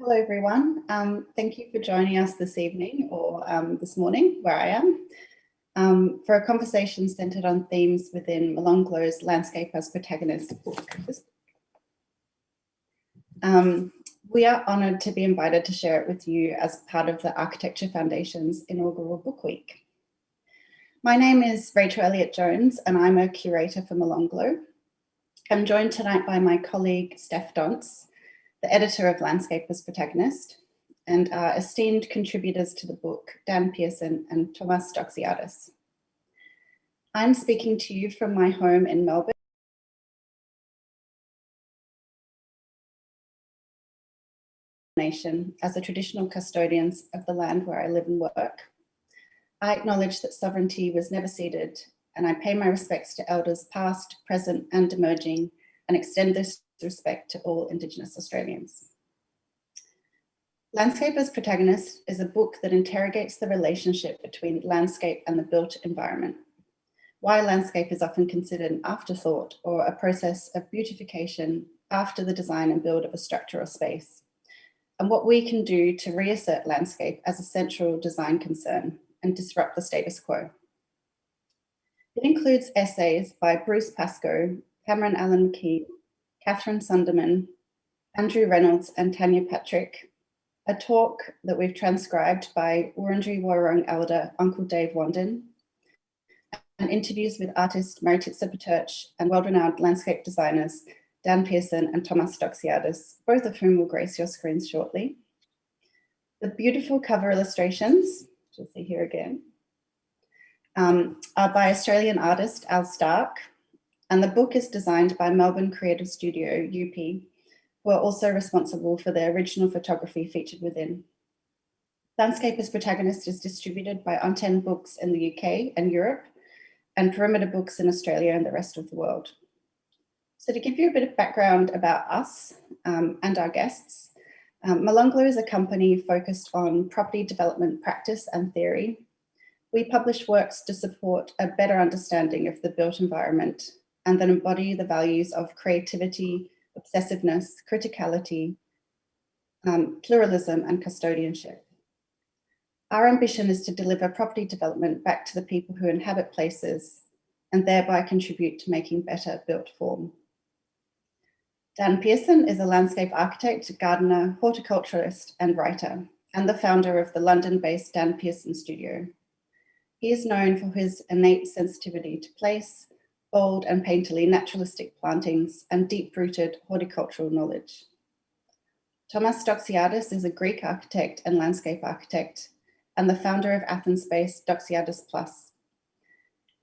Hello, everyone. Thank you for joining us this evening or this morning, where I am, for a conversation centred on themes within Molonglo's Landscape as Protagonist book. We are honoured to be invited to share it with you as part of the Architecture Foundation's inaugural book week. My name is Rachel Elliot-Jones and I'm a curator for Molonglo. I'm joined tonight by my colleague Steph Donse, the editor of Landscape as Protagonist, and our esteemed contributors to the book, Pearson and Doxiadis. I'm speaking to you from my home in Melbourne. Nation as the traditional custodians of the land where I live and work. I acknowledge that sovereignty was never ceded, and I pay my respects to elders past, present, and emerging, and extend this respect to all Indigenous Australians. Landscape as Protagonist is a book that interrogates the relationship between landscape and the built environment. Why landscape is often considered an afterthought or a process of beautification after the design and build of a structure or space, and what we can do to reassert landscape as a central design concern and disrupt the status quo. It includes essays by Bruce Pascoe, Cameron Allen McKee, Catherine Sunderman, Andrew Reynolds and Tanya Patrick, a talk that we've transcribed by Wurundjeri Wurrung Elder Uncle Dave Wandin, and interviews with artist Maritza Paterch and world-renowned landscape designers Dan Pearson and Doxiadis, both of whom will grace your screens shortly. The beautiful cover illustrations, which you'll see here again, are by Australian artist Al Stark, and the book is designed by Melbourne Creative Studio, UP, who are also responsible for the original photography featured within. Landscape as Protagonist is distributed by On10 Books in the UK and Europe, and Perimeter Books in Australia and the rest of the world. So to give you a bit of background about us and our guests, Molonglo is a company focused on property development practice and theory. We publish works to support a better understanding of the built environment and that embody the values of creativity, obsessiveness, criticality, pluralism, and custodianship. Our ambition is to deliver property development back to the people who inhabit places and thereby contribute to making better built form. Dan Pearson is a landscape architect, gardener, horticulturalist, and writer, and the founder of the London-based Dan Pearson Studio. He is known for his innate sensitivity to place, bold and painterly naturalistic plantings, and deep-rooted horticultural knowledge. Doxiadis is a Greek architect and landscape architect, and the founder of Athens-based Doxiadis Plus.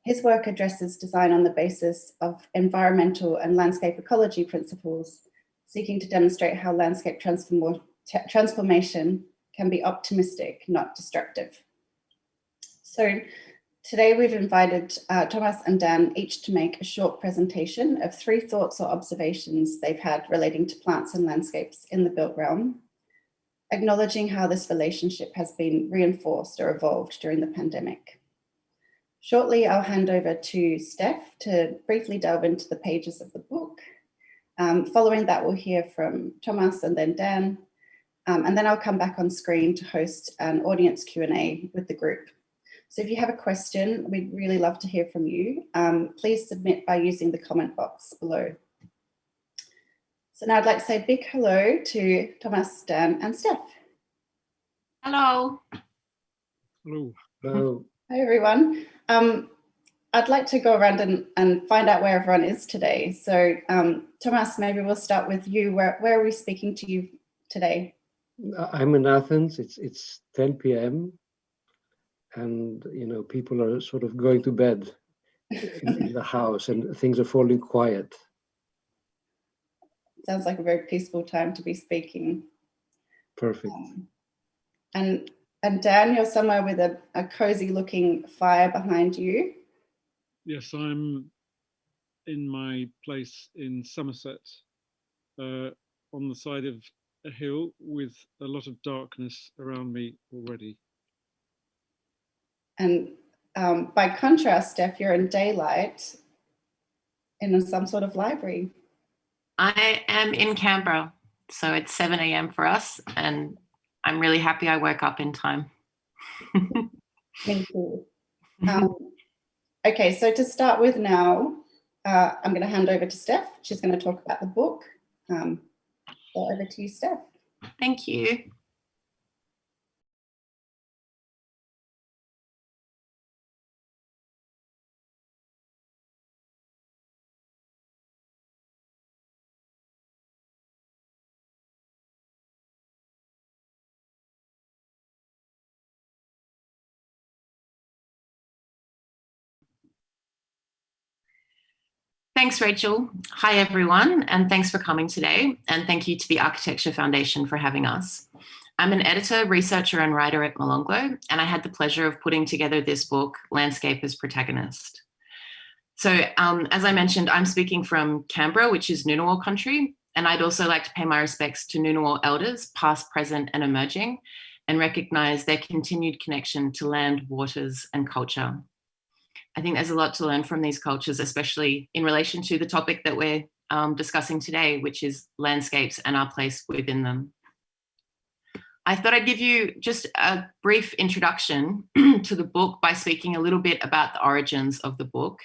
His work addresses design on the basis of environmental and landscape ecology principles, seeking to demonstrate how landscape transformation can be optimistic, not destructive. So today we've invited Thomas and Dan each to make a short presentation of 3 thoughts or observations they've had relating to plants and landscapes in the built realm, acknowledging how this relationship has been reinforced or evolved during the pandemic. Shortly, I'll hand over to Steph to briefly delve into the pages of the book. Following that, we'll hear from Thomas and then Dan, and then I'll come back on screen to host an audience Q&A with the group. So if you have a question, we'd really love to hear from you. Please submit by using the comment box below. So now I'd like to say a big hello to Thomas, Dan, and Steph. Hello. Hello. Hello. Hi, everyone. I'd like to go around and find out where everyone is today. So Thomas, maybe we'll start with you. Where are we speaking to you today? I'm in Athens. It's 10 p.m. and people are sort of going to bed in the house and things are falling quiet. Sounds like a very peaceful time to be speaking. Perfect. And Dan, you're somewhere with a cozy looking fire behind you. Yes, I'm in my place in Somerset, on the side of a hill with a lot of darkness around me already. And by contrast, Steph, you're in daylight in some sort of library. I am in Canberra So it's 7 a.m. for us, and I'm really happy I woke up in time. Me too. Okay, so to start with now, I'm going to hand over to Steph. She's going to talk about the book. So over to you, Steph. Thank you. Thanks, Rachel. Hi, everyone, and thanks for coming today. And thank you to the Architecture Foundation for having us. I'm an editor, researcher, and writer at Molonglo, and I had the pleasure of putting together this book, Landscape as Protagonist. So as I mentioned, I'm speaking from Canberra, which is Ngunnawal country, and I'd also like to pay my respects to Ngunnawal elders, past, present, and emerging, and recognise their continued connection to land, waters, and culture. I think there's a lot to learn from these cultures, especially in relation to the topic that we're discussing today, which is landscapes and our place within them. I thought I'd give you just a brief introduction to the book by speaking a little bit about the origins of the book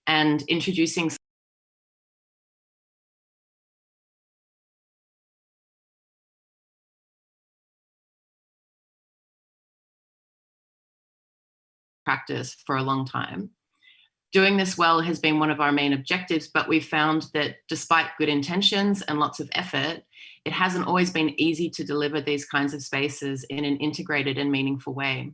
and introducing practice for a long time. Doing this well has been one of our main objectives, but we've found that despite good intentions and lots of effort, it hasn't always been easy to deliver these kinds of spaces in an integrated and meaningful way.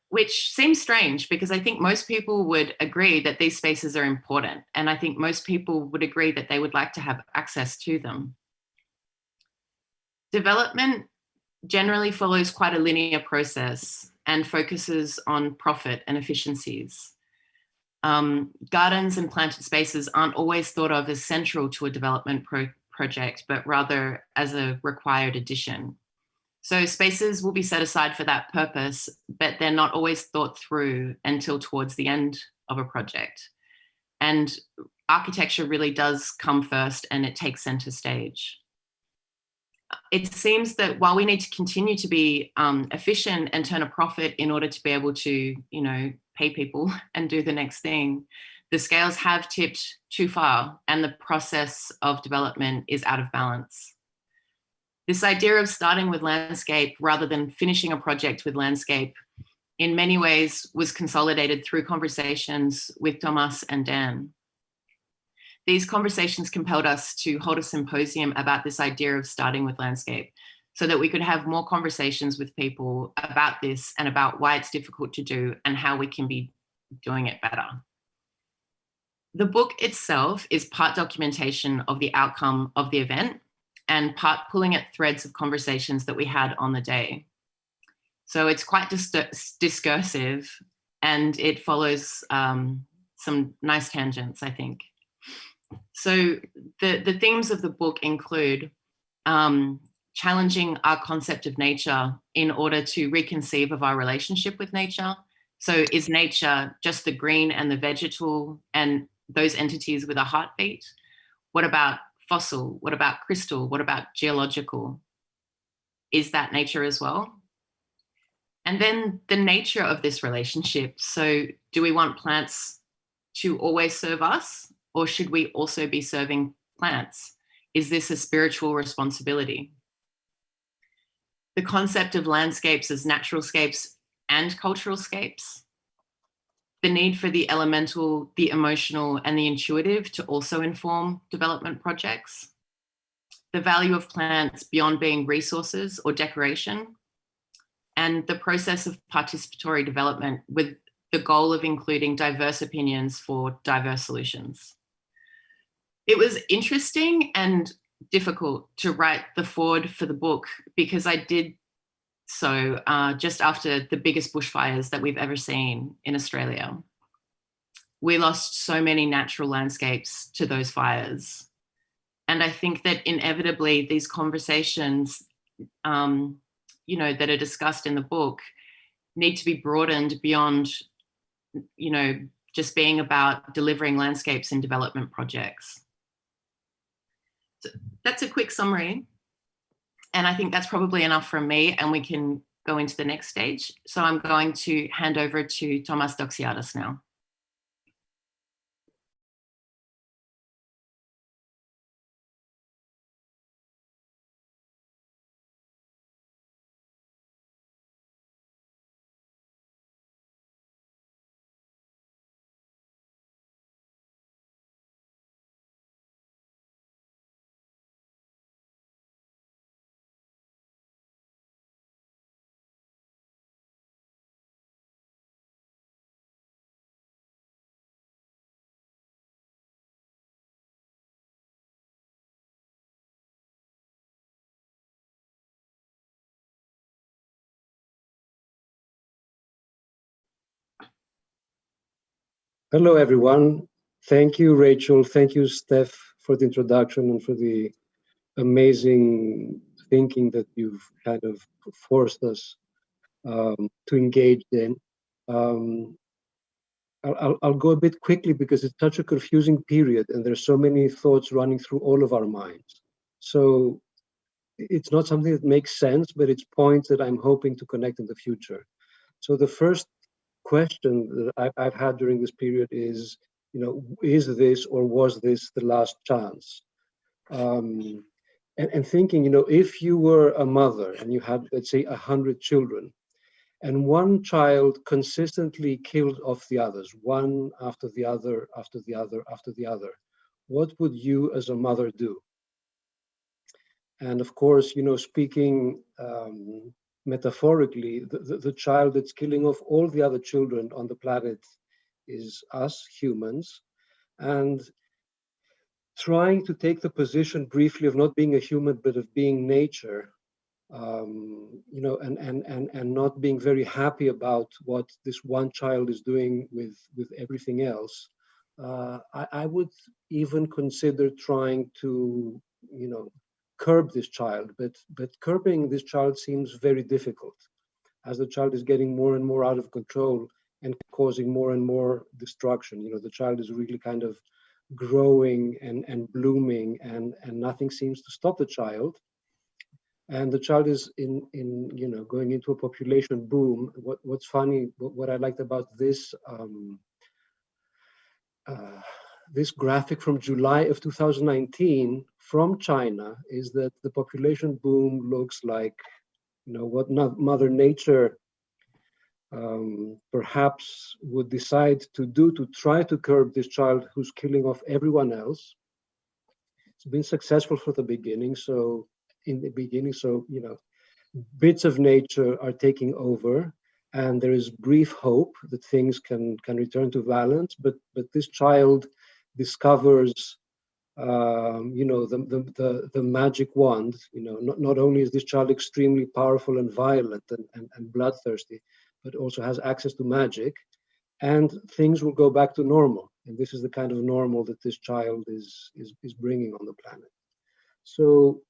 Which seems strange because I think most people would agree that these spaces are important. And I think most people would agree that they would like to have access to them. Development generally follows quite a linear process and focuses on profit and efficiencies. Gardens and planted spaces aren't always thought of as central to a development project, but rather as a required addition. So spaces will be set aside for that purpose, but they're not always thought through until towards the end of a project. And architecture really does come first and it takes center stage. It seems that while we need to continue to be efficient and turn a profit in order to be able to, pay people and do the next thing, the scales have tipped too far and the process of development is out of balance. This idea of starting with landscape rather than finishing a project with landscape in many ways was consolidated through conversations with Donse and Dan. These conversations compelled us to hold a symposium about this idea of starting with landscape so that we could have more conversations with people about this and about why it's difficult to do and how we can be doing it better. The book itself is part documentation of the outcome of the event and part pulling at threads of conversations that we had on the day. So it's quite discursive and it follows some nice tangents, I think. So the themes of the book include challenging our concept of nature in order to reconceive of our relationship with nature. So is nature just the green and the vegetal and those entities with a heartbeat? What about fossil? What about crystal? What about geological? Is that nature as well? And then the nature of this relationship. So do we want plants to always serve us, or should we also be serving plants? Is this a spiritual responsibility? The concept of landscapes as natural scapes and cultural scapes. The need for the elemental, the emotional, and the intuitive to also inform development projects. The value of plants beyond being resources or decoration. And the process of participatory development with the goal of including diverse opinions for diverse solutions. It was interesting and difficult to write the foreword for the book because I did so just after the biggest bushfires that we've ever seen in Australia. We lost so many natural landscapes to those fires. And I think that inevitably these conversations, that are discussed in the book need to be broadened beyond, just being about delivering landscapes in development projects. That's a quick summary. And I think that's probably enough from me, and we can go into the next stage. So I'm going to hand over to Thomas Doxiadis now. Hello, everyone. Thank you, Rachel. Thank you, Steph, for the introduction and for the amazing thinking that you've kind of forced us to engage in. I'll go a bit quickly because it's such a confusing period and there's so many thoughts running through all of our minds. So it's not something that makes sense, but it's points that I'm hoping to connect in the future. So the first question that I've had during this period is, is this or was this the last chance? And thinking, if you were a mother and you had, let's say, 100 children, and one child consistently killed off the others, one after the other, after the other, after the other, what would you as a mother do? And of course, speaking metaphorically, the child that's killing off all the other children on the planet is us, humans. And trying to take the position briefly of not being a human, but of being nature, and not being very happy about what this one child is doing with everything else. I would even consider trying to, curb this child, but curbing this child seems very difficult as the child is getting more and more out of control and causing more and more destruction. The child is really kind of growing and blooming, and nothing seems to stop the child. And the child is in going into a population boom. What's funny, what I liked about this this graphic from July of 2019 from China is that the population boom looks like, what Mother Nature perhaps would decide to do to try to curb this child who's killing off everyone else. It's been successful for the beginning. So bits of nature are taking over, and there is brief hope that things can return to balance. But this child discovers, the magic wand. Not only is this child extremely powerful and violent and bloodthirsty, but also has access to magic, and things will go back to normal. And this is the kind of normal that this child is bringing on the planet. So,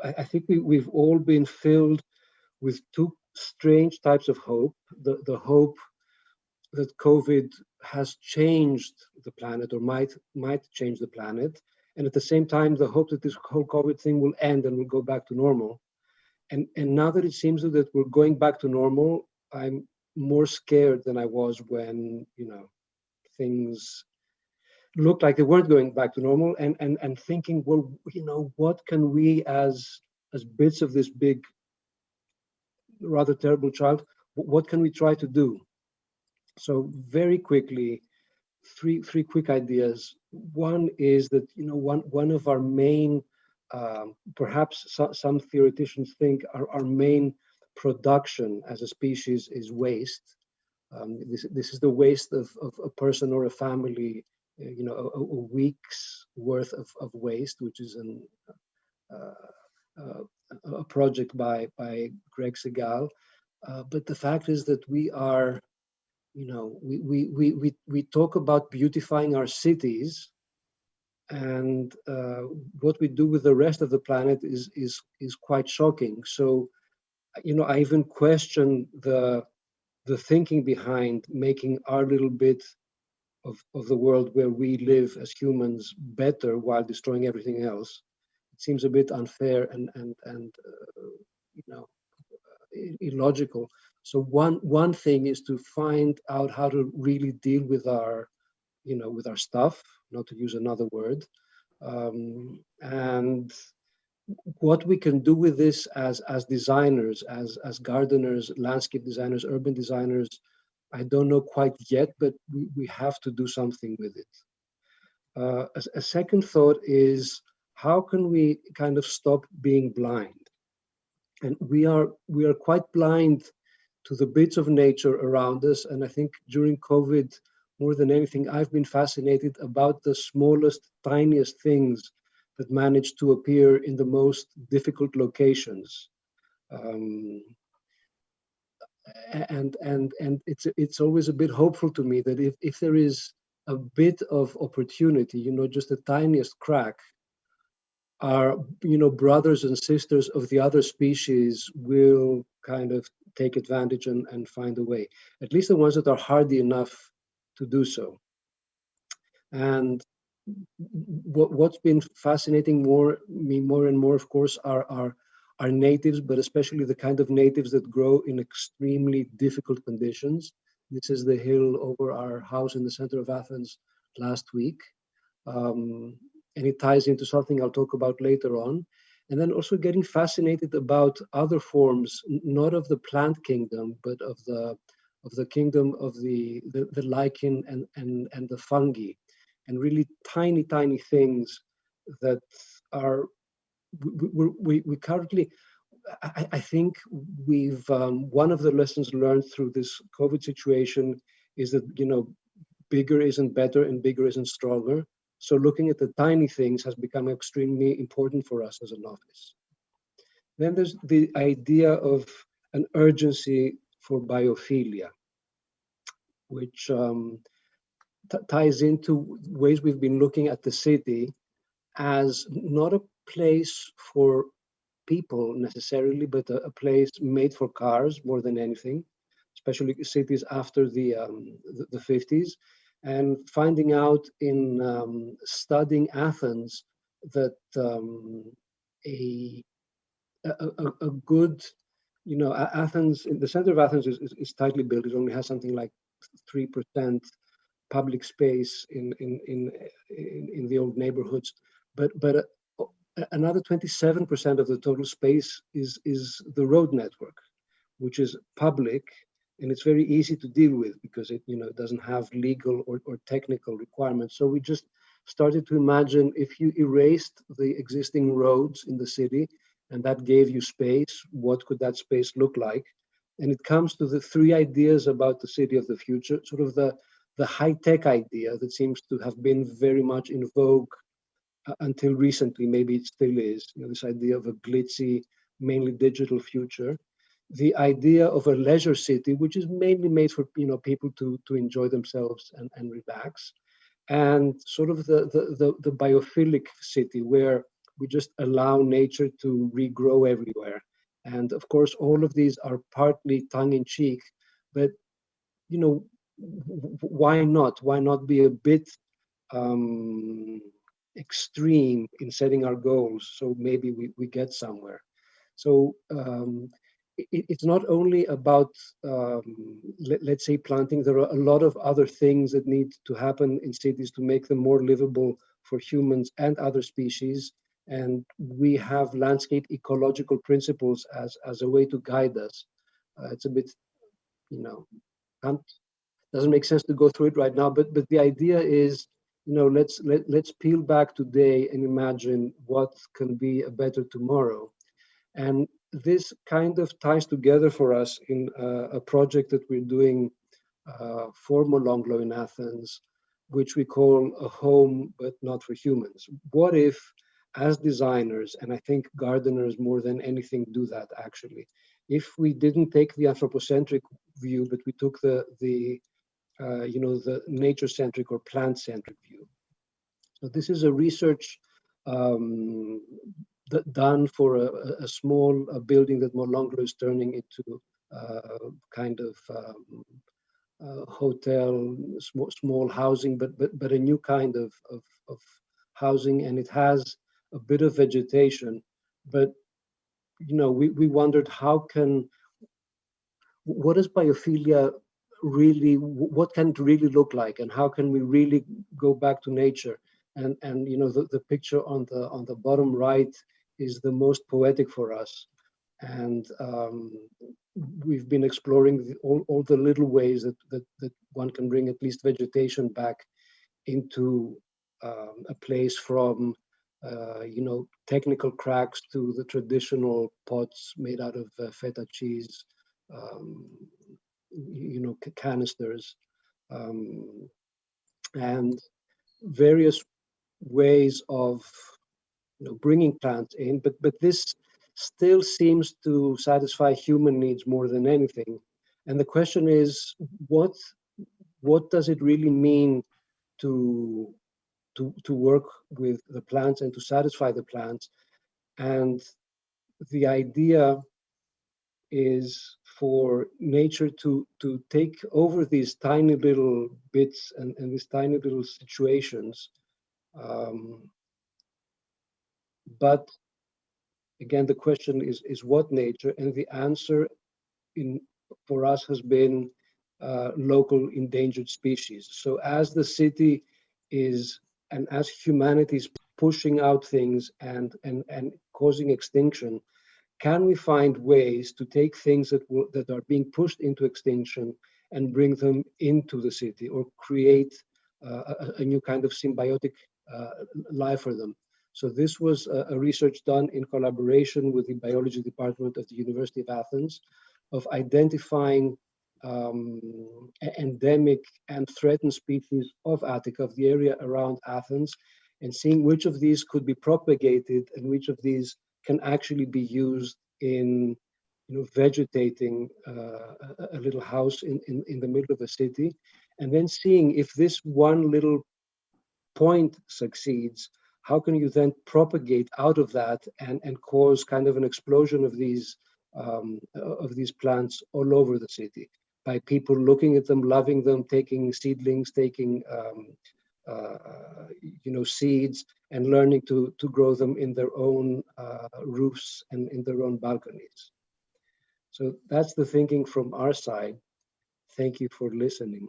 I think we've all been filled with two strange types of hope. The hope that COVID has changed the planet or might change the planet. And at the same time, the hope that this whole COVID thing will end and we'll go back to normal. And now that it seems that we're going back to normal, I'm more scared than I was when, things looked like they weren't going back to normal, and thinking, well, what can we as bits of this big, rather terrible child, what can we try to do? So very quickly, three quick ideas. One is that, one of our main, perhaps some theoreticians think our main production as a species is waste. This is the waste of a person or a family, a week's worth of waste, which is a project by Greg Segal. But the fact is that we are, we talk about beautifying our cities, and what we do with the rest of the planet is quite shocking. So, I even question the thinking behind making our little bit of the world where we live as humans better while destroying everything else, it seems a bit unfair and you know, illogical. So one thing is to find out how to really deal with our, you know, with our stuff, not to use another word, and what we can do with this as designers, as gardeners, landscape designers, urban designers, I don't know quite yet, but we have to do something with it. A second thought is, how can we kind of stop being blind? And we are quite blind to the bits of nature around us. And I think during COVID, more than anything, I've been fascinated about the smallest, tiniest things that manage to appear in the most difficult locations. And it's always a bit hopeful to me that if there is a bit of opportunity, you know, just the tiniest crack, our, you know, brothers and sisters of the other species will kind of take advantage and find a way, at least the ones that are hardy enough to do so. And what's been fascinating me more and more, of course, are natives, but especially the kind of natives that grow in extremely difficult conditions. This is the hill over our house in the center of Athens last week. And it ties into something I'll talk about later on. And then also getting fascinated about other forms, not of the plant kingdom, but of the kingdom of the lichen and the fungi, and really tiny things that are we currently. I think we've one of the lessons learned through this COVID situation is that, you know, bigger isn't better and bigger isn't stronger. So looking at the tiny things has become extremely important for us as an office. Then there's the idea of an urgency for biophilia, which ties into ways we've been looking at the city as not a place for people necessarily, but a place made for cars more than anything, especially cities after the 50s. And finding out in studying Athens that a good, you know, Athens, in the center of Athens is tightly built. It only has something like 3% public space in the old neighborhoods, but another 27% of the total space is the road network, which is public. And it's very easy to deal with because it, you know, doesn't have legal or technical requirements. So we just started to imagine, if you erased the existing roads in the city and that gave you space, what could that space look like? And it comes to the three ideas about the city of the future, sort of the high-tech idea that seems to have been very much in vogue until recently. Maybe it still is, you know, this idea of a glitzy, mainly digital future. The idea of a leisure city, which is mainly made for, you know, people to enjoy themselves and relax, and sort of the biophilic city where we just allow nature to regrow everywhere. And of course, all of these are partly tongue-in-cheek, but, you know, why not? Why not be a bit extreme in setting our goals so maybe we get somewhere? So it's not only about, let's say, planting. There are a lot of other things that need to happen in cities to make them more livable for humans and other species. And we have landscape ecological principles as a way to guide us. It's a bit, you know, doesn't make sense to go through it right now, but the idea is, you know, let's peel back today and imagine what can be a better tomorrow. And this kind of ties together for us in a project that we're doing for Molonglo in Athens, which we call A Home But Not for Humans. What if, as designers, and I think gardeners more than anything do that actually, if we didn't take the anthropocentric view, but we took the you know, the nature-centric or plant-centric view. So this is a research done for a small building that Molonglo is turning into kind of hotel, small housing, but a new kind of housing, and it has a bit of vegetation. But we wondered what does biophilia really, what can it really look like, and how can we really go back to nature? And the picture on the bottom right is the most poetic for us. And we've been exploring all the little ways that one can bring at least vegetation back into a place, from technical cracks to the traditional pots made out of feta cheese, canisters, and various ways of bringing plants in, but this still seems to satisfy human needs more than anything. And the question is, what does it really mean to work with the plants and to satisfy the plants? And the idea is for nature to take over these tiny little bits and these tiny little situations. But again, the question is what nature? And the answer for us has been local endangered species. So as the city is, and as humanity is pushing out things and causing extinction, can we find ways to take things that are being pushed into extinction and bring them into the city, or create a new kind of symbiotic life for them? So this was a research done in collaboration with the biology department of the University of Athens, of identifying endemic and threatened species of Attica, of the area around Athens, and seeing which of these could be propagated and which of these can actually be used in vegetating a little house in the middle of a city, and then seeing if this one little point succeeds, how can you then propagate out of that and cause kind of an explosion of these plants all over the city, by people looking at them, loving them, taking seedlings, taking seeds, and learning to grow them in their own roofs and in their own balconies. So that's the thinking from our side. Thank you for listening.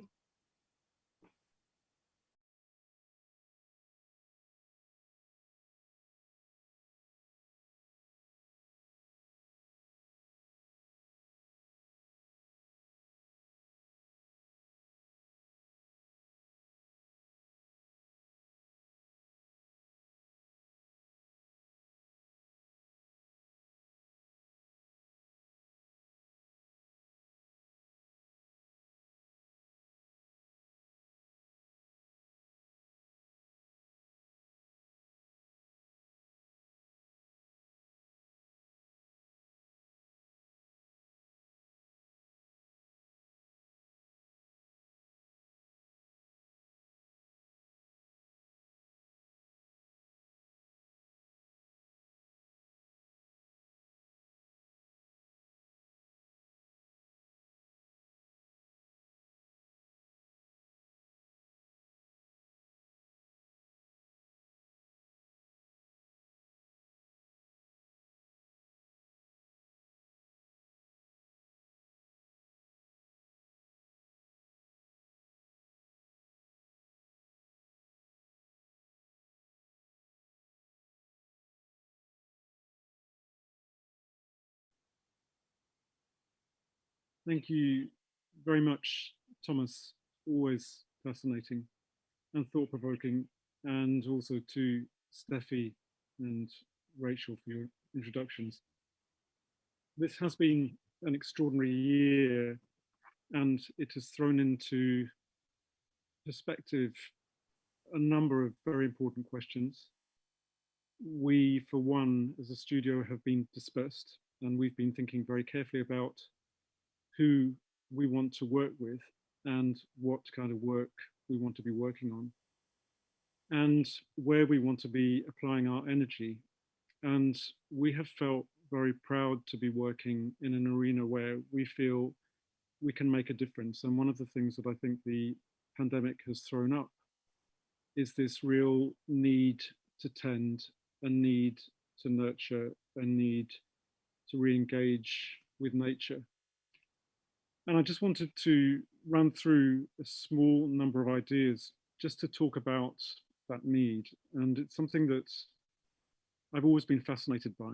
Thank you very much, Thomas. Always fascinating and thought-provoking, and also to Steffi and Rachel for your introductions. This has been an extraordinary year, and it has thrown into perspective a number of very important questions. We, for one, as a studio, have been dispersed, and we've been thinking very carefully about who we want to work with and what kind of work we want to be working on, and where we want to be applying our energy. And we have felt very proud to be working in an arena where we feel we can make a difference. And one of the things that I think the pandemic has thrown up is this real need to tend, a need to nurture, a need to re-engage with nature. And I just wanted to run through a small number of ideas just to talk about that need. And it's something that I've always been fascinated by,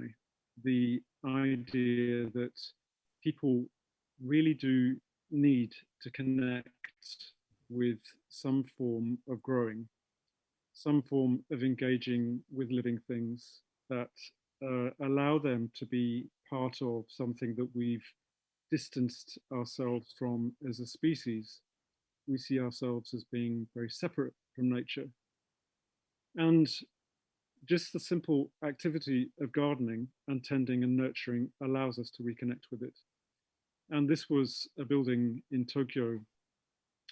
the idea that people really do need to connect with some form of growing, some form of engaging with living things that allow them to be part of something that we've distanced ourselves from as a species. We see ourselves as being very separate from nature. And just the simple activity of gardening and tending and nurturing allows us to reconnect with it. And this was a building in Tokyo,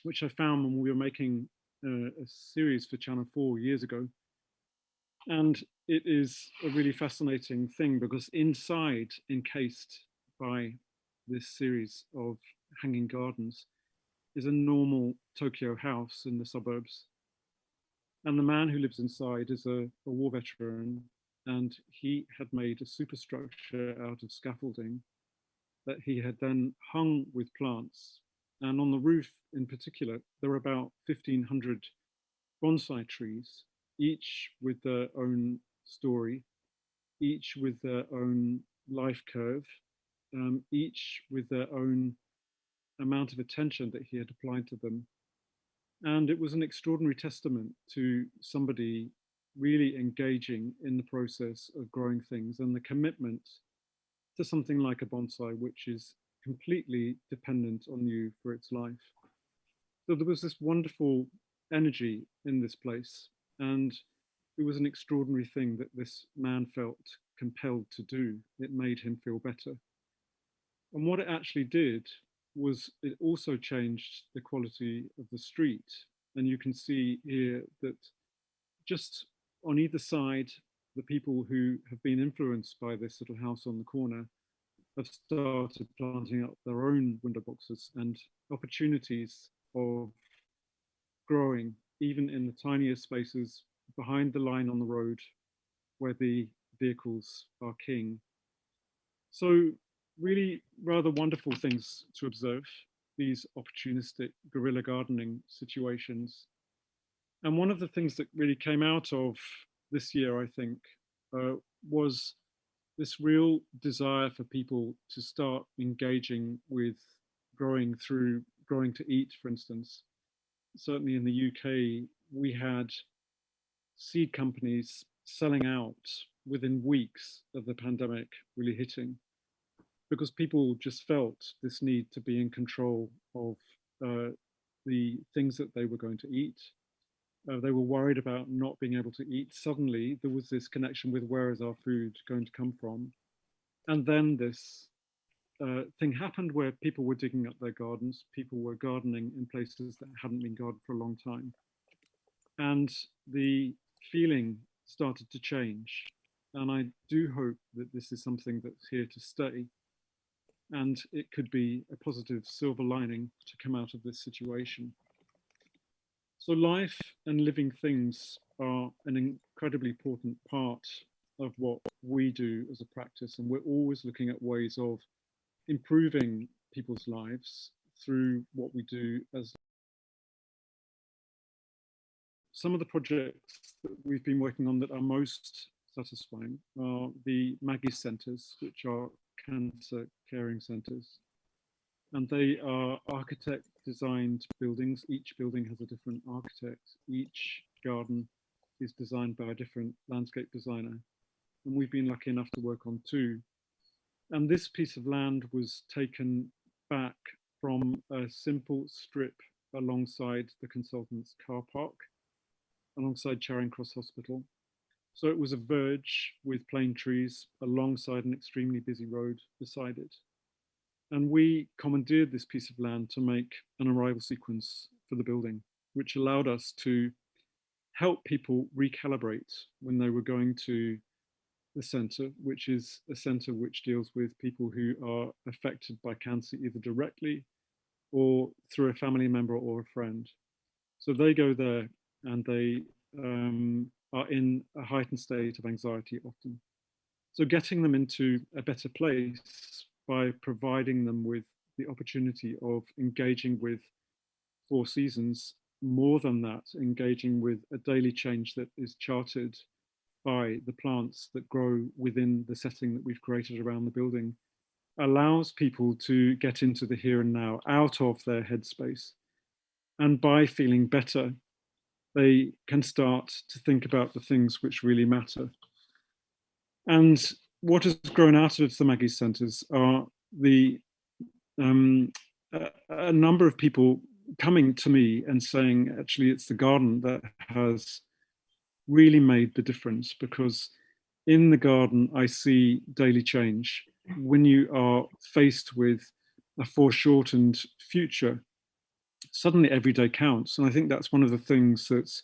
which I found when we were making a series for Channel 4 years ago. And it is a really fascinating thing because inside, encased by this series of hanging gardens, is a normal Tokyo house in the suburbs. And the man who lives inside is a war veteran, and he had made a superstructure out of scaffolding that he had then hung with plants. And on the roof in particular, there are about 1,500 bonsai trees, each with their own story, each with their own life curve, each with their own amount of attention that he had applied to them. And it was an extraordinary testament to somebody really engaging in the process of growing things and the commitment to something like a bonsai, which is completely dependent on you for its life. So there was this wonderful energy in this place, and it was an extraordinary thing that this man felt compelled to do. It made him feel better. And what it actually did was it also changed the quality of the street. And you can see here that just on either side, the people who have been influenced by this little house on the corner have started planting up their own window boxes, and opportunities of growing even in the tiniest spaces behind the line on the road where the vehicles are king. So really rather wonderful things to observe, these opportunistic guerrilla gardening situations. And one of the things that really came out of this year, I think, was this real desire for people to start engaging with growing through growing to eat, for instance. Certainly in the UK, we had seed companies selling out within weeks of the pandemic really hitting, because people just felt this need to be in control of the things that they were going to eat. They were worried about not being able to eat. Suddenly, there was this connection with where is our food going to come from? And then this thing happened where people were digging up their gardens. People were gardening in places that hadn't been gardened for a long time. And the feeling started to change. And I do hope that this is something that's here to stay. And it could be a positive silver lining to come out of this situation. So life and living things are an incredibly important part of what we do as a practice. And we're always looking at ways of improving people's lives through what we do as. Some of the projects that we've been working on that are most satisfying are the Maggie's centres, which are cancer caring centres. And they are architect designed buildings. Each building has a different architect. Each garden is designed by a different landscape designer. And we've been lucky enough to work on 2. And this piece of land was taken back from a simple strip alongside the consultant's car park, alongside Charing Cross Hospital. So it was a verge with plane trees alongside an extremely busy road beside it. And we commandeered this piece of land to make an arrival sequence for the building, which allowed us to help people recalibrate when they were going to the centre, which is a centre which deals with people who are affected by cancer, either directly or through a family member or a friend. So they go there and they are in a heightened state of anxiety often. So getting them into a better place by providing them with the opportunity of engaging with 4 seasons, more than that, engaging with a daily change that is charted by the plants that grow within the setting that we've created around the building, allows people to get into the here and now, out of their headspace. And by feeling better, they can start to think about the things which really matter. And what has grown out of the Maggie's Centres are a number of people coming to me and saying, actually, it's the garden that has really made the difference, because in the garden, I see daily change. When you are faced with a foreshortened future, suddenly every day counts. And I think that's one of the things that's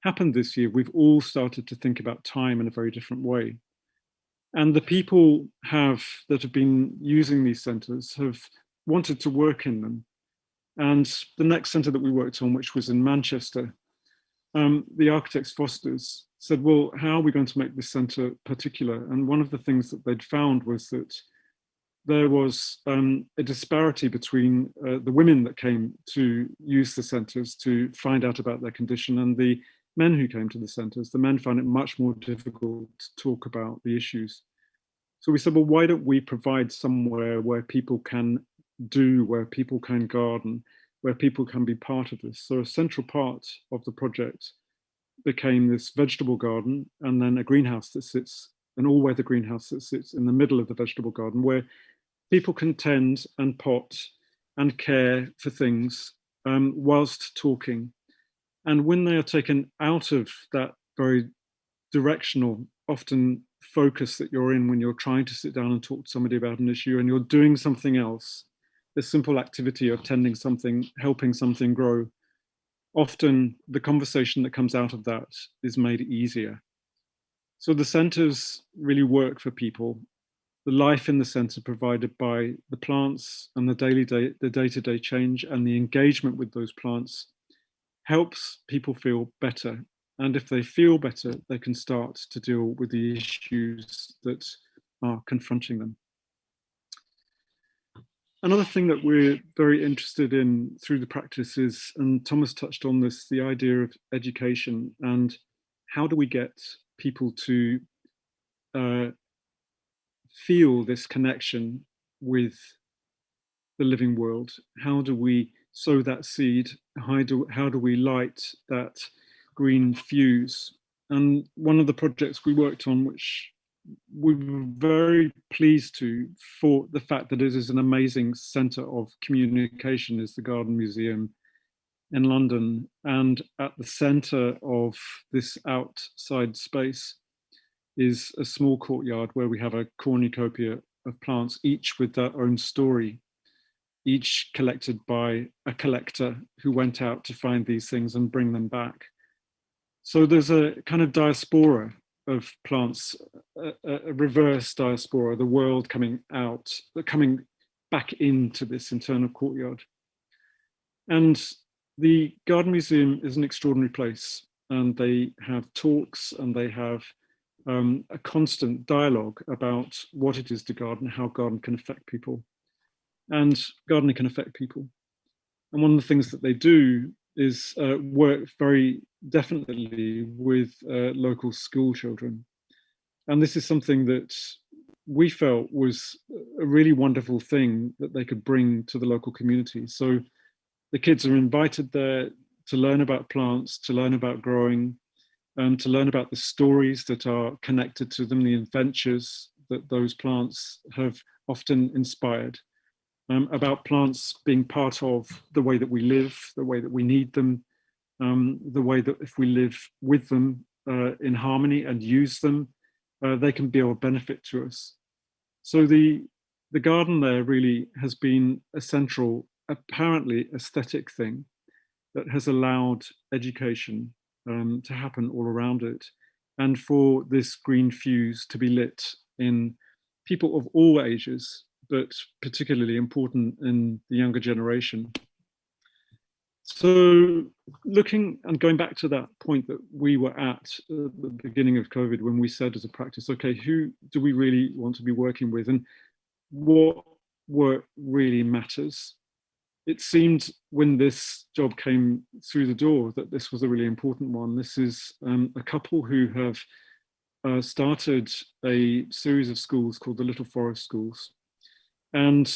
happened this year. We've all started to think about time in a very different way. And the people that have been using these centres have wanted to work in them. And the next centre that we worked on, which was in Manchester, the architects Foster's said, well, how are we going to make this centre particular? And one of the things that they'd found was that there was a disparity between the women that came to use the centres to find out about their condition and the men who came to the centres. The men found it much more difficult to talk about the issues. So we said, well, why don't we provide somewhere where people can where people can garden, where people can be part of this? So a central part of the project became this vegetable garden, and then a greenhouse that sits, an all-weather greenhouse that sits in the middle of the vegetable garden, where people can tend and pot and care for things whilst talking. And when they are taken out of that very directional, often focus that you're in when you're trying to sit down and talk to somebody about an issue and you're doing something else, the simple activity of tending something, helping something grow, often the conversation that comes out of that is made easier. So the centres really work for people. The life in the centre provided by the plants and the day-to-day change and the engagement with those plants helps people feel better. And if they feel better, they can start to deal with the issues that are confronting them. Another thing that we're very interested in through the practice is, and Thomas touched on this, the idea of education and how do we get people to feel this connection with the living world? How do we sow that seed? How do we light that green fuse? And one of the projects we worked on, which we were very pleased for the fact that it is an amazing centre of communication, is the Garden Museum in London. And at the centre of this outside space is a small courtyard where we have a cornucopia of plants, each with their own story, each collected by a collector who went out to find these things and bring them back. So there's a kind of diaspora of plants, a reverse diaspora, the world coming back into this internal courtyard. And the Garden Museum is an extraordinary place, and they have talks and they have a constant dialogue about what it is to garden, how garden can affect people, and gardening can affect people. And one of the things that they do is work very definitely with local school children. And this is something that we felt was a really wonderful thing that they could bring to the local community. So the kids are invited there to learn about plants, to learn about growing, to learn about the stories that are connected to them, the adventures that those plants have often inspired. About plants being part of the way that we live, the way that we need them, the way that if we live with them in harmony and use them, they can be of benefit to us. So the garden there really has been a central, apparently aesthetic thing that has allowed education to happen all around it, and for this green fuse to be lit in people of all ages, but particularly important in the younger generation, So looking and going back to that point that we were at the beginning of COVID, when we said as a practice, okay, who do we really want to be working with and what work really matters? It seemed when this job came through the door that this was a really important one. This is a couple who have started a series of schools called the Little Forest Schools. And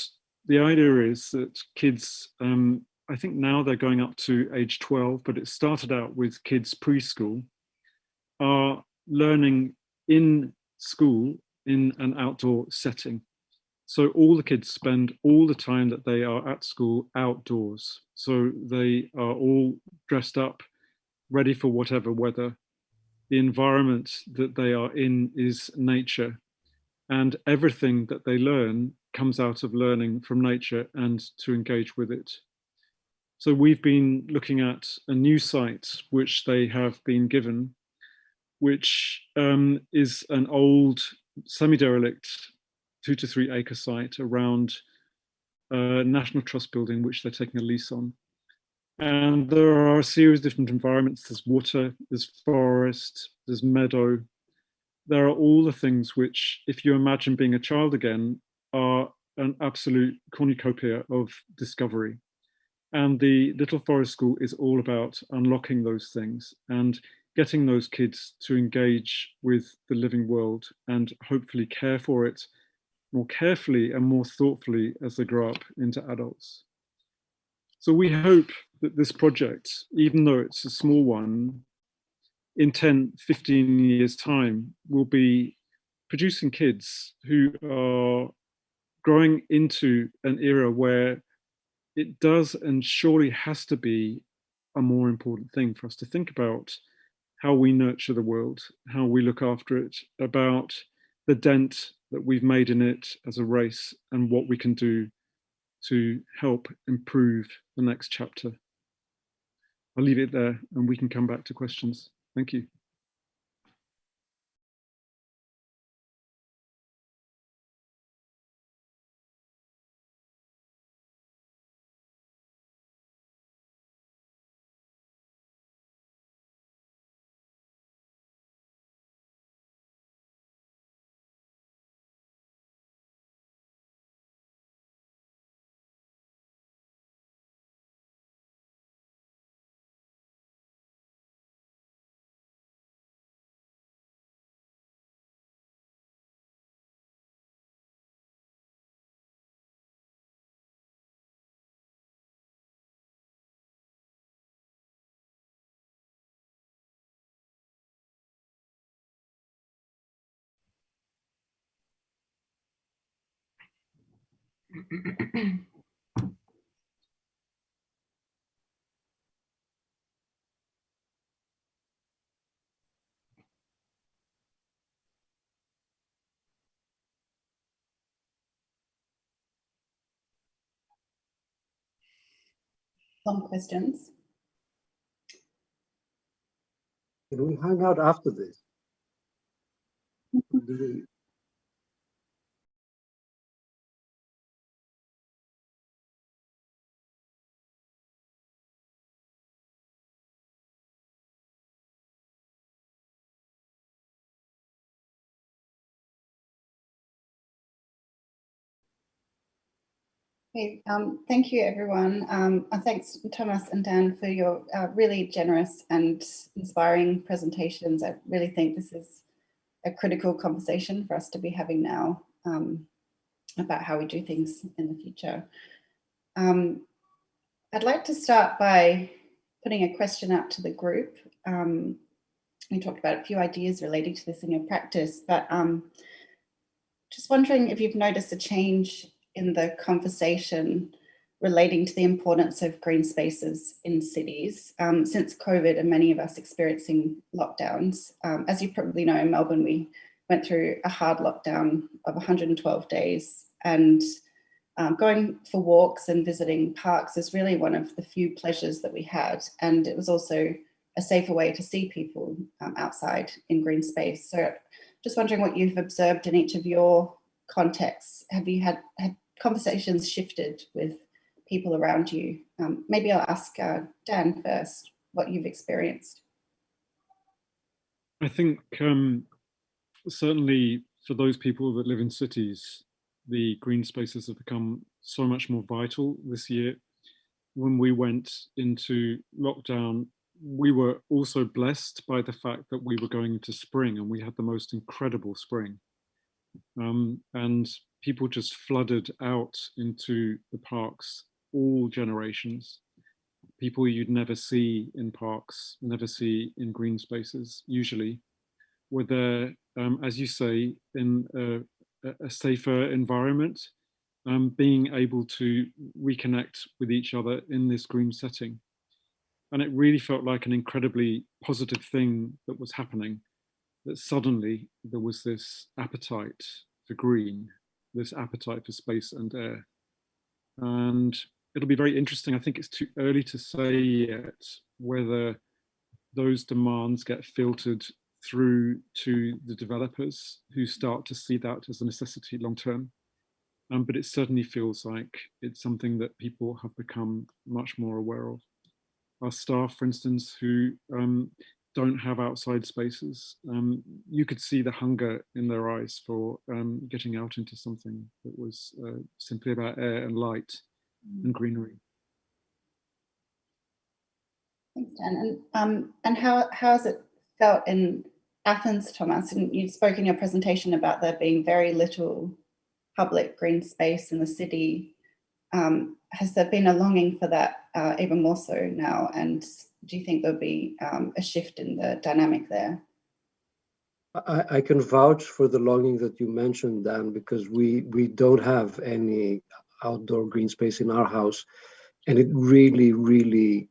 the idea is that kids, I think now they're going up to age 12, but it started out with kids preschool, are learning in school in an outdoor setting. So all the kids spend all the time that they are at school outdoors. So they are all dressed up, ready for whatever weather. The environment that they are in is nature, and everything that they learn comes out of learning from nature and to engage with it. So we've been looking at a new site which they have been given, which is an old semi-derelict 2 to 3 acre site around a National Trust building, which they're taking a lease on. And there are a series of different environments. There's water, there's forest, there's meadow. There are all the things which, if you imagine being a child again, are an absolute cornucopia of discovery. And the Little Forest School is all about unlocking those things and getting those kids to engage with the living world and hopefully care for it more carefully and more thoughtfully as they grow up into adults. So we hope that this project, even though it's a small one, in 10, 15 years' time, will be producing kids who are growing into an era where it does and surely has to be a more important thing for us to think about how we nurture the world, how we look after it, about the dent that we've made in it as a race and what we can do to help improve the next chapter. I'll leave it there and we can come back to questions. Thank you. Some questions. Can we hang out after this? Okay, thank you everyone. And thanks Thomas and Dan for your really generous and inspiring presentations. I really think this is a critical conversation for us to be having now about how we do things in the future. I'd like to start by putting a question out to the group. We talked about a few ideas relating to this in your practice, but just wondering if you've noticed a change in the conversation relating to the importance of green spaces in cities since COVID and many of us experiencing lockdowns. As you probably know, in Melbourne, we went through a hard lockdown of 112 days, and going for walks and visiting parks is really one of the few pleasures that we had. And it was also a safer way to see people outside in green space. So just wondering what you've observed in each of your contexts. Have you had conversations shifted with people around you? Maybe I'll ask Dan first, what you've experienced. I think certainly for those people that live in cities, the green spaces have become so much more vital this year. When we went into lockdown, we were also blessed by the fact that we were going into spring, and we had the most incredible spring. And people just flooded out into the parks, all generations. People you'd never see in parks, never see in green spaces, usually, were there, as you say, in a safer environment, being able to reconnect with each other in this green setting. And it really felt like an incredibly positive thing that was happening, that suddenly there was this appetite for green, this appetite for space and air. And it'll be very interesting. I think it's too early to say yet whether those demands get filtered through to the developers who start to see that as a necessity long term. But it certainly feels like it's something that people have become much more aware of. Our staff, for instance, who don't have outside spaces, you could see the hunger in their eyes for getting out into something that was simply about air and light and greenery. Thanks, Dan. And how has it felt in Athens, Thomas? And you spoke in your presentation about there being very little public green space in the city. Has there been a longing for that even more so now? And do you think there'll be a shift in the dynamic there? I can vouch for the longing that you mentioned, Dan, because we don't have any outdoor green space in our house, and it really, really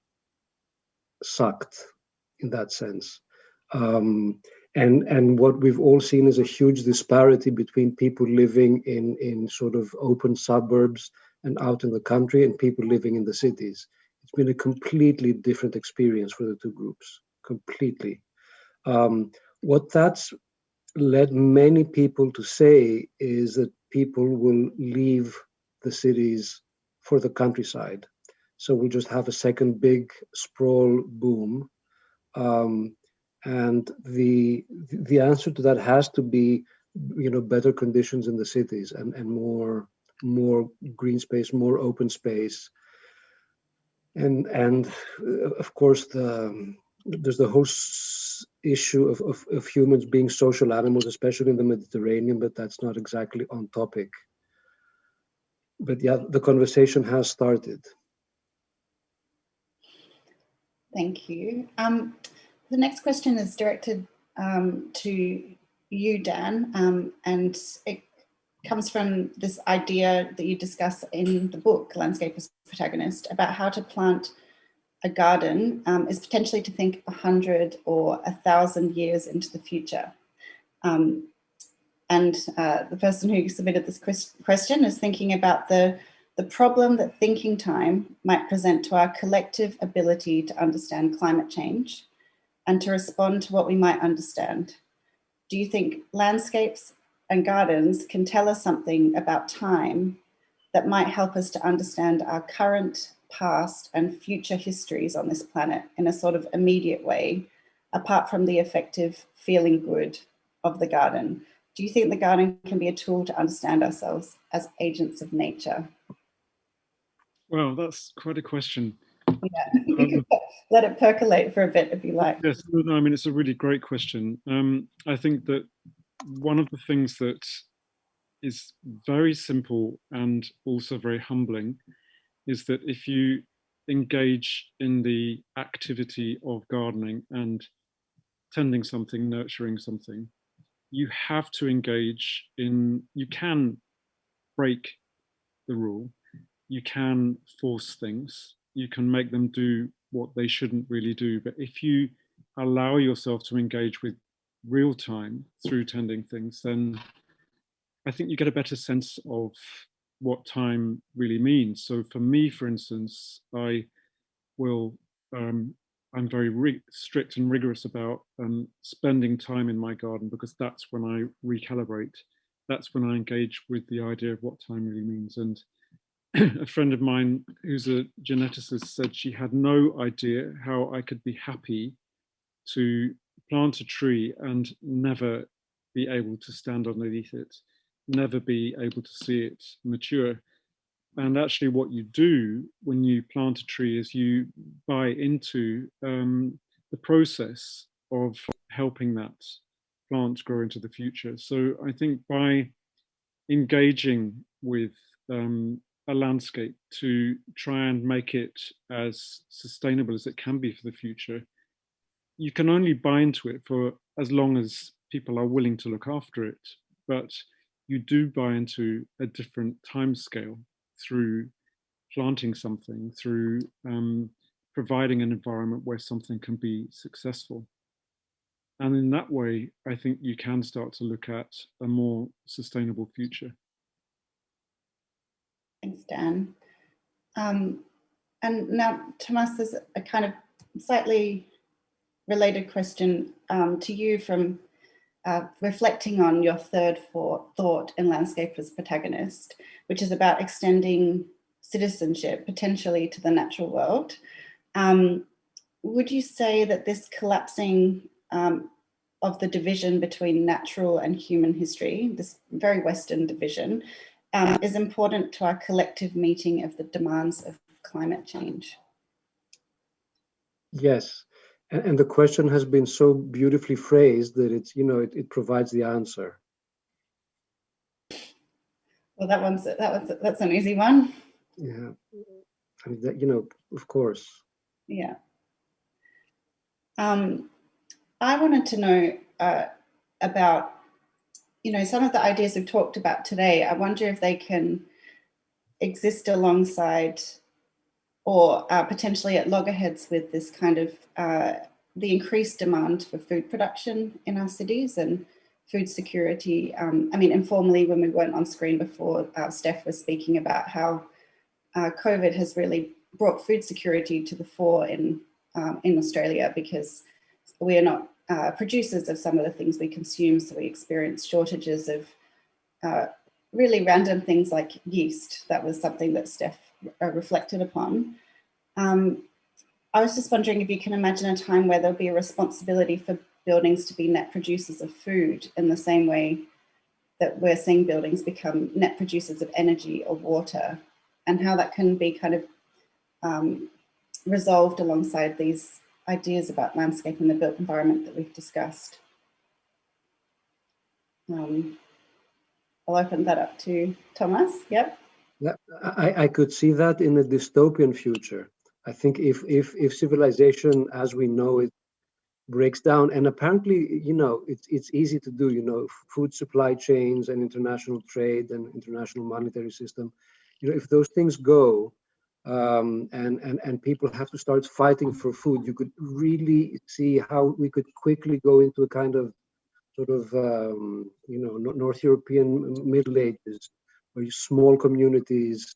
sucked in that sense. And what we've all seen is a huge disparity between people living in sort of open suburbs and out in the country and people living in the cities. It's been a completely different experience for the two groups, completely. What that's led many people to say is that people will leave the cities for the countryside. So we'll just have a second big sprawl boom. And the answer to that has to be, better conditions in the cities and more green space, more open space. And of course, there's the whole issue of humans being social animals, especially in the Mediterranean, but that's not exactly on topic. But yeah, the conversation has started. Thank you. The next question is directed to you, Dan, and it comes from this idea that you discuss in the book, Landscape as Protagonist, about how to plant a garden is potentially to think 100 or 1,000 years into the future. And the person who submitted this question is thinking about the problem that thinking time might present to our collective ability to understand climate change and to respond to what we might understand. Do you think landscapes and gardens can tell us something about time that might help us to understand our current, past, and future histories on this planet in a sort of immediate way, apart from the effective feeling good of the garden? Do you think the garden can be a tool to understand ourselves as agents of nature? Well, that's quite a question. Yeah, let it percolate for a bit if you like. Yes, no, I mean, it's a really great question. I think that one of the things that is very simple and also very humbling is that if you engage in the activity of gardening and tending something, nurturing something, you have to engage in, you can break the rule, you can force things, you can make them do what they shouldn't really do. But if you allow yourself to engage with real time through tending things, then I think you get a better sense of what time really means. So for me, for instance, I will, I'm very strict and rigorous about spending time in my garden, because that's when I recalibrate. That's when I engage with the idea of what time really means. And a friend of mine who's a geneticist said she had no idea how I could be happy to plant a tree and never be able to stand underneath it, never be able to see it mature. And actually what you do when you plant a tree is you buy into the process of helping that plant grow into the future. So I think by engaging with a landscape to try and make it as sustainable as it can be for the future, you can only buy into it for as long as people are willing to look after it. But you do buy into a different time scale through planting something, through providing an environment where something can be successful. And in that way, I think you can start to look at a more sustainable future. Thanks, Dan. And now, Tomas, there's a kind of slightly related question to you from reflecting on your third thought in Landscape as Protagonist, which is about extending citizenship potentially to the natural world. Would you say that this collapsing of the division between natural and human history, this very Western division, is important to our collective meeting of the demands of climate change? Yes, and the question has been so beautifully phrased that it's, it provides the answer. Well, that's an easy one. Yeah, I mean that, of course. Yeah. I wanted to know about, some of the ideas we've talked about today. I wonder if they can exist alongside or potentially at loggerheads with this kind of the increased demand for food production in our cities and food security. I mean, informally, when we weren't on screen before, Steph was speaking about how COVID has really brought food security to the fore in Australia, because we are not producers of some of the things we consume, so we experience shortages of really random things like yeast. That was something that Steph reflected upon. I was just wondering if you can imagine a time where there'll be a responsibility for buildings to be net producers of food in the same way that we're seeing buildings become net producers of energy or water, and how that can be kind of resolved alongside these ideas about landscape and the built environment that we've discussed. I'll open that up to Tomas. Yep. Yeah, I could see that in a dystopian future. I think if civilization as we know it breaks down, and apparently, it's easy to do, food supply chains and international trade and international monetary system, if those things go, and people have to start fighting for food, you could really see how we could quickly go into a kind of sort of, North European Middle Ages, where small communities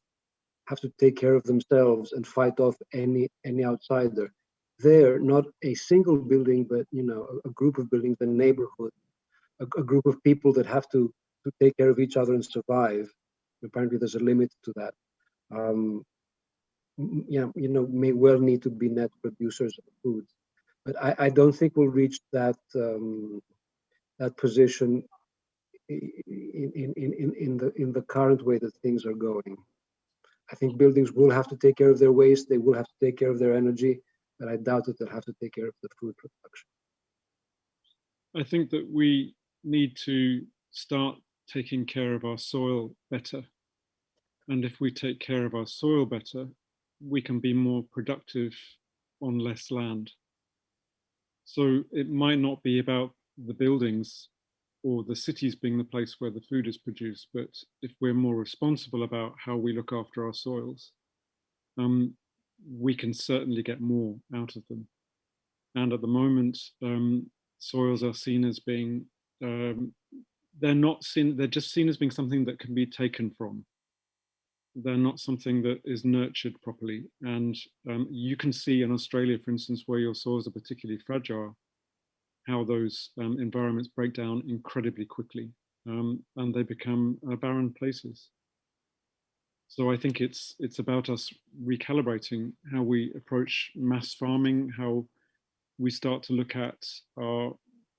have to take care of themselves and fight off any outsider. There, not a single building, but a group of buildings, a neighborhood, a group of people that have to take care of each other and survive. Apparently, there's a limit to that. May well need to be net producers of food, but I don't think we'll reach that that position in the current way that things are going. I think buildings will have to take care of their waste. They will have to take care of their energy, but I doubt that they'll have to take care of the food production. I think that we need to start taking care of our soil better. And if we take care of our soil better, we can be more productive on less land. So it might not be about the buildings or the cities being the place where the food is produced, but if we're more responsible about how we look after our soils, we can certainly get more out of them. And at the moment, soils are seen as being, they're just seen as being something that can be taken from. They're not something that is nurtured properly. And you can see in Australia, for instance, where your soils are particularly fragile, how those environments break down incredibly quickly, and they become barren places. So I think it's about us recalibrating how we approach mass farming, how we start to look at our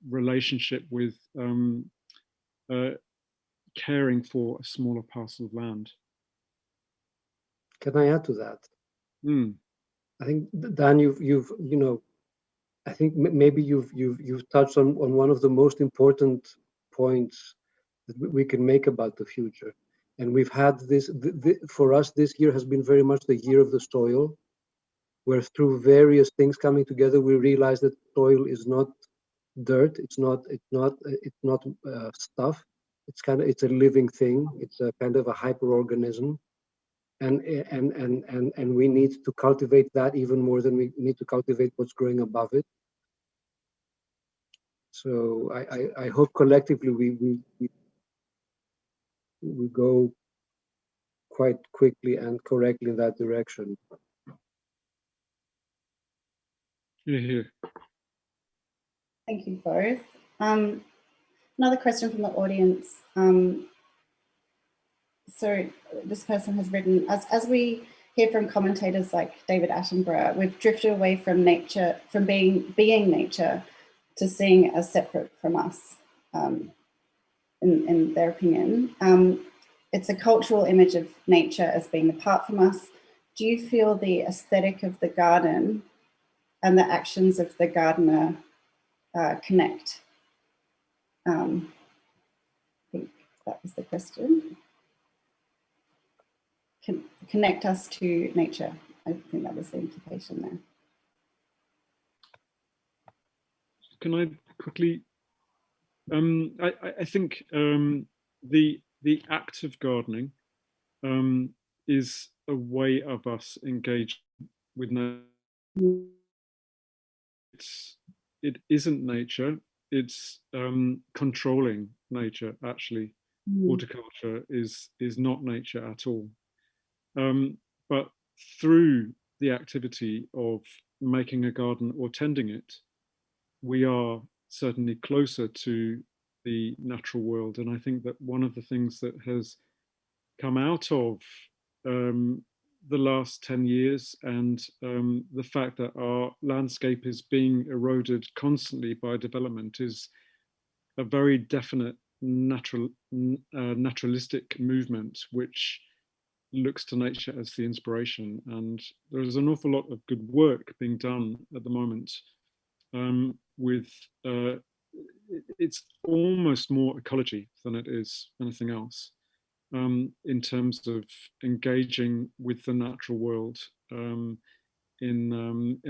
relationship with caring for a smaller parcel of land. Can I add to that? Mm. I think, Dan, I think maybe you've touched on one of the most important points that we can make about the future. And we've had this, for us, this year has been very much the year of the soil, where through various things coming together, we realize that soil is not dirt, it's not stuff. It's a living thing. It's a kind of a hyperorganism. And we need to cultivate that even more than we need to cultivate what's growing above it. So I hope collectively we go quite quickly and correctly in that direction. Yeah. Thank you both. Another question from the audience. So this person has written, as we hear from commentators like David Attenborough, we've drifted away from nature, from being nature, to seeing it as separate from us, in their opinion. It's a cultural image of nature as being apart from us. Do you feel the aesthetic of the garden and the actions of the gardener connect? I think that was the question. Connect us to nature. I think that was the implication there. Can I quickly? I think the act of gardening is a way of us engaging with nature. It isn't nature. It's controlling nature. Actually, horticulture is not nature at all. But through the activity of making a garden or tending it, we are certainly closer to the natural world. And I think that one of the things that has come out of the last 10 years and the fact that our landscape is being eroded constantly by development is a very definite naturalistic movement, which looks to nature as the inspiration. And there's an awful lot of good work being done at the moment with it's almost more ecology than it is anything else, in terms of engaging with the natural world in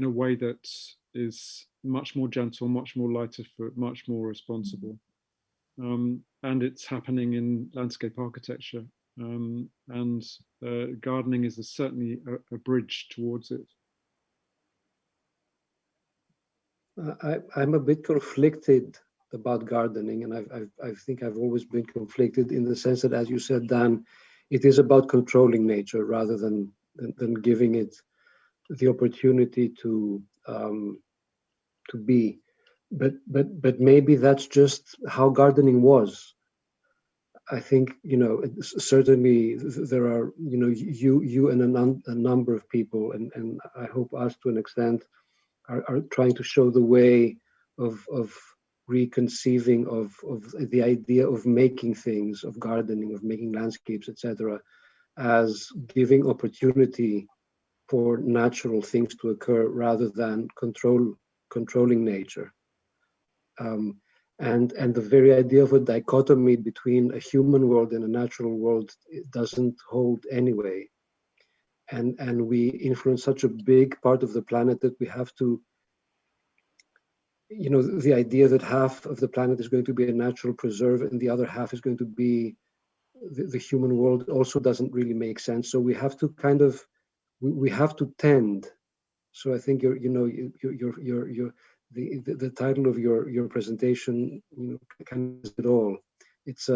a way that is much more gentle, much more lighter foot, much more responsible. And it's happening in landscape architecture, and gardening is certainly a bridge towards it. I'm a bit conflicted about gardening, and I think I've always been conflicted in the sense that, as you said, Dan, it is about controlling nature rather than giving it the opportunity to be. But maybe that's just how gardening was. I think, certainly there are, you and a number of people, and I hope us to an extent, are trying to show the way of reconceiving of the idea of making things, of gardening, of making landscapes, etc., as giving opportunity for natural things to occur rather than controlling nature. And the very idea of a dichotomy between a human world and a natural world doesn't hold anyway. And we influence such a big part of the planet that we have to, the idea that half of the planet is going to be a natural preserve and the other half is going to be the human world also doesn't really make sense. So we have to we have to tend. So I think the title of your presentation, kind of it all. It's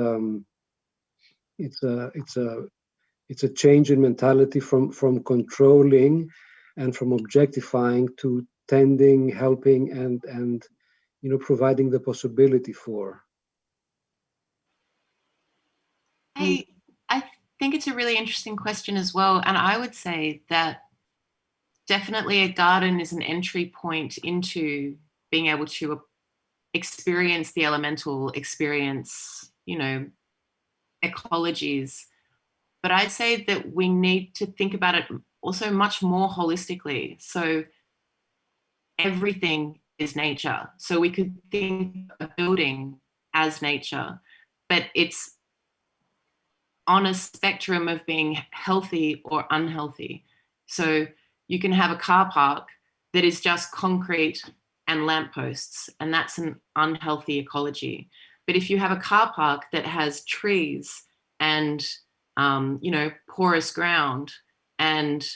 a change in mentality from controlling and from objectifying to tending, helping, and providing the possibility for. think it's a really interesting question as well. And I would say that definitely a garden is an entry point into being able to experience the elemental, experience, ecologies. But I'd say that we need to think about it also much more holistically. So everything is nature. So we could think of a building as nature, but it's on a spectrum of being healthy or unhealthy. So you can have a car park that is just concrete and lampposts, and that's an unhealthy ecology. But if you have a car park that has trees and porous ground and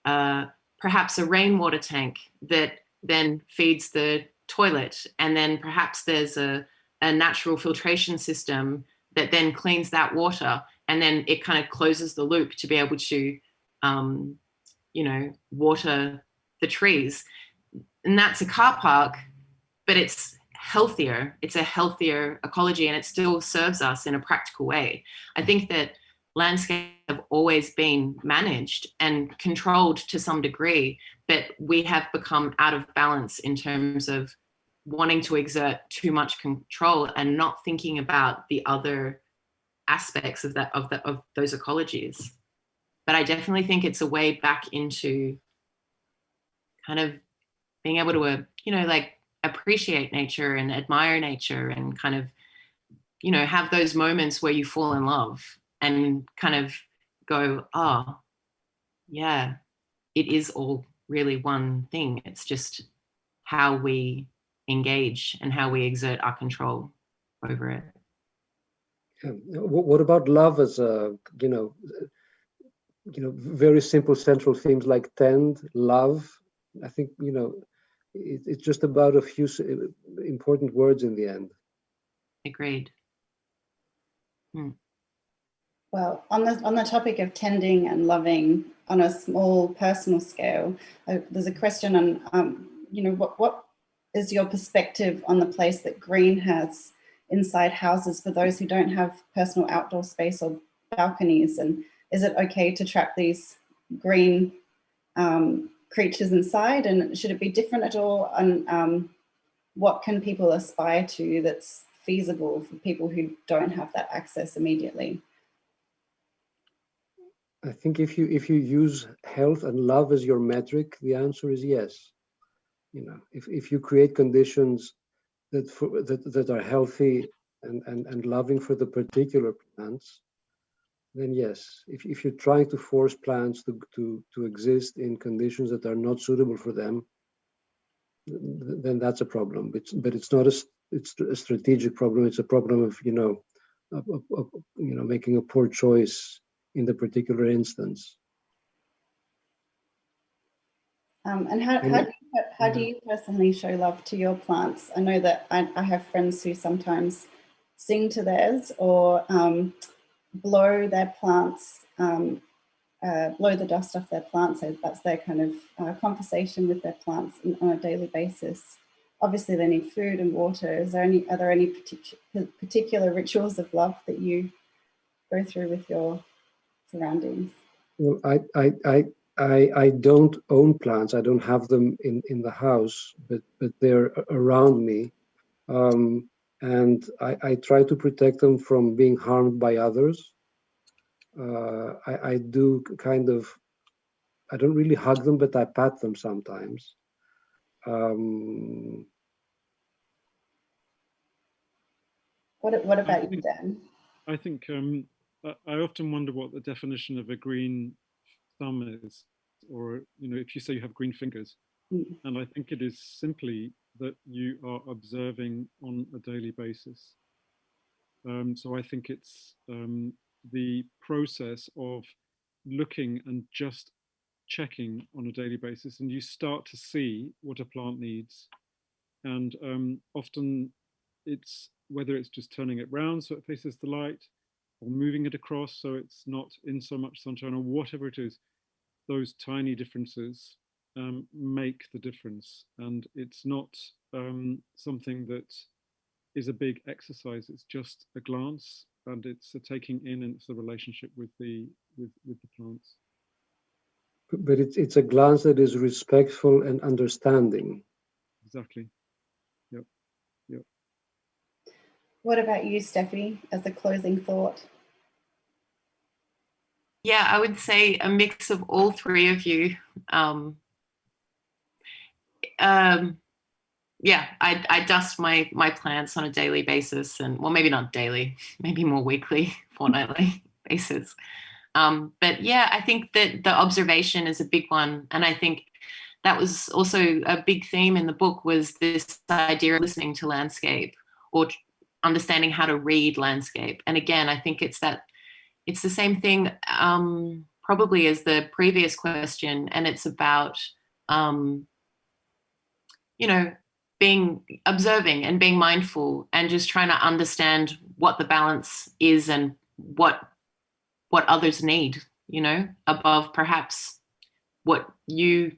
perhaps a rainwater tank that then feeds the toilet, and then perhaps there's a natural filtration system that then cleans that water, and then it kind of closes the loop to be able to water the trees. And that's a car park, but it's healthier. It's a healthier ecology, and it still serves us in a practical way. I think that landscapes have always been managed and controlled to some degree, but we have become out of balance in terms of wanting to exert too much control and not thinking about the other aspects of those ecologies. But I definitely think it's a way back into kind of being able to, appreciate nature and admire nature and kind of, have those moments where you fall in love and kind of go, oh, yeah, it is all really one thing. It's just how we engage and how we exert our control over it. What about love as a, very simple central themes like tend, love? I think, it's just about a few important words in the end. Agreed. Well, on the topic of tending and loving on a small personal scale, there's a question on, what is your perspective on the place that green has inside houses for those who don't have personal outdoor space or balconies? And is it okay to trap these green creatures inside? And should it be different at all? And what can people aspire to that's feasible for people who don't have that access immediately? I think if you use health and love as your metric, the answer is yes. If you create conditions that are healthy and loving for the particular plants, then yes. If you're trying to force plants to exist in conditions that are not suitable for them, then that's a problem. But it's not it's a strategic problem. It's a problem of making a poor choice in the particular instance. And how do you personally show love to your plants? I know that I have friends who sometimes sing to theirs or blow their plants, blow the dust off their plants. So that's their kind of conversation with their plants on a daily basis. Obviously, they need food and water. Are there any particular rituals of love that you go through with your surroundings? Well, I don't own plants. I don't have them in the house, but they're around me, and I try to protect them from being harmed by others. I do kind of. I don't really hug them, but I pat them sometimes. What about you, Dan? I think I often wonder what the definition of a green thumb is, or if you say you have green fingers, and I think it is simply that you are observing on a daily basis. So I think it's the process of looking and just checking on a daily basis, and you start to see what a plant needs, and often it's whether it's just turning it round so it faces the light, or moving it across so it's not in so much sunshine, or whatever it is. Those tiny differences make the difference, and it's not something that is a big exercise. It's just a glance, and it's a taking in, and it's the relationship with the plants. But it's a glance that is respectful and understanding. Exactly. Yep. Yep. What about you, Steffi, as a closing thought? Yeah, I would say a mix of all three of you. Yeah, I dust my plants on a daily basis, and well, maybe not daily, maybe more weekly, fortnightly basis. But yeah, I think that the observation is a big one, and I think that was also a big theme in the book, was this idea of listening to landscape or understanding how to read landscape. And again, I think it's the same thing probably as the previous question, and it's about being observing and being mindful and just trying to understand what the balance is and what others need, above perhaps what you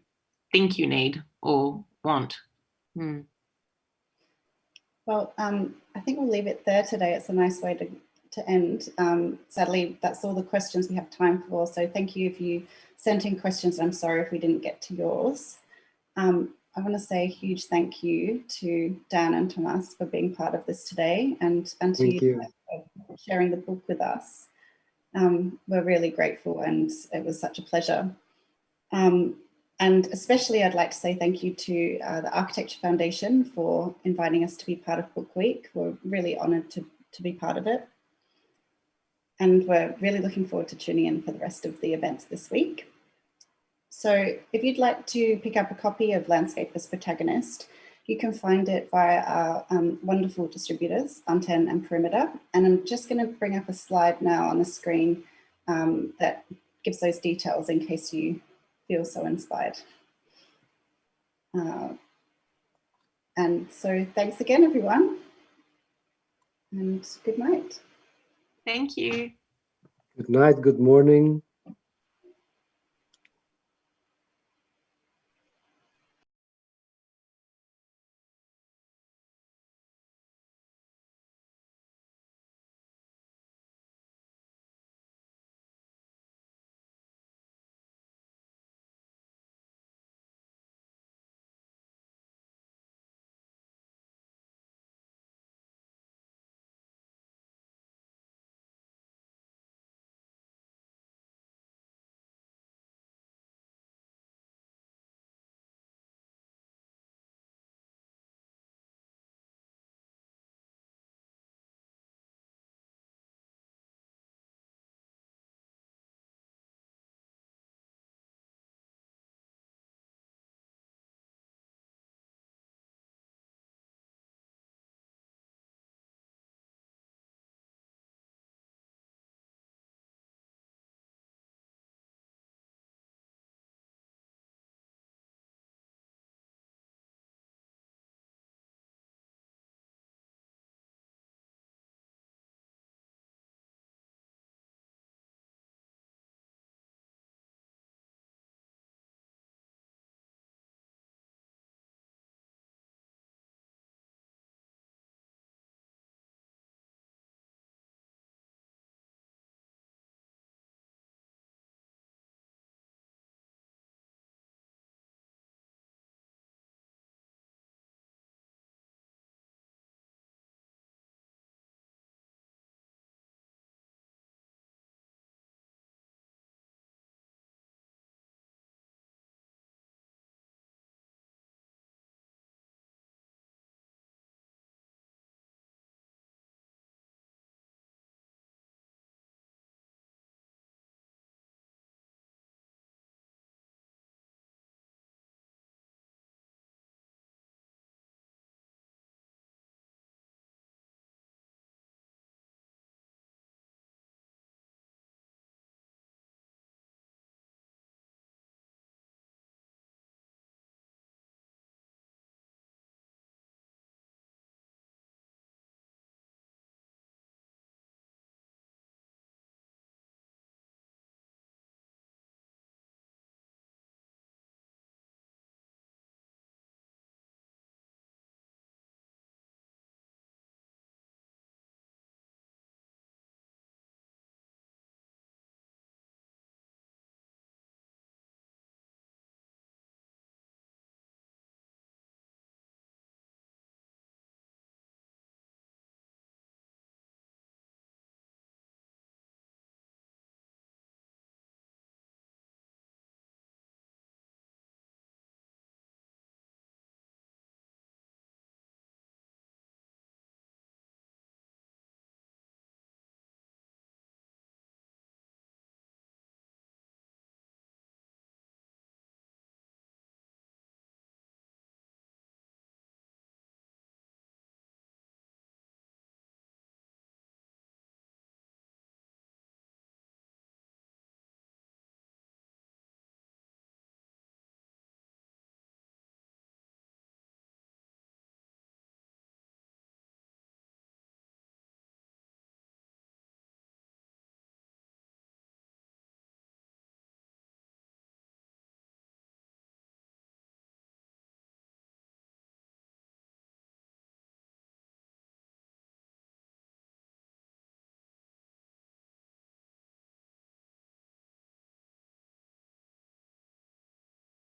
think you need or want. Well, I think we'll leave it there today. It's a nice way to end. Sadly, that's all the questions we have time for. So thank you if you sent in questions. I'm sorry if we didn't get to yours. I want to say a huge thank you to Dan and Tomas for being part of this today, and to you for sharing the book with us. We're really grateful, and it was such a pleasure. And especially I'd like to say thank you to the Architecture Foundation for inviting us to be part of Book Week. We're really honoured to be part of it. And we're really looking forward to tuning in for the rest of the events this week. So if you'd like to pick up a copy of Landscape as Protagonist, you can find it via our wonderful distributors, Unten and Perimeter. And I'm just going to bring up a slide now on the screen that gives those details in case you feel so inspired. And so thanks again, everyone. And good night. Thank you. Good night, good morning.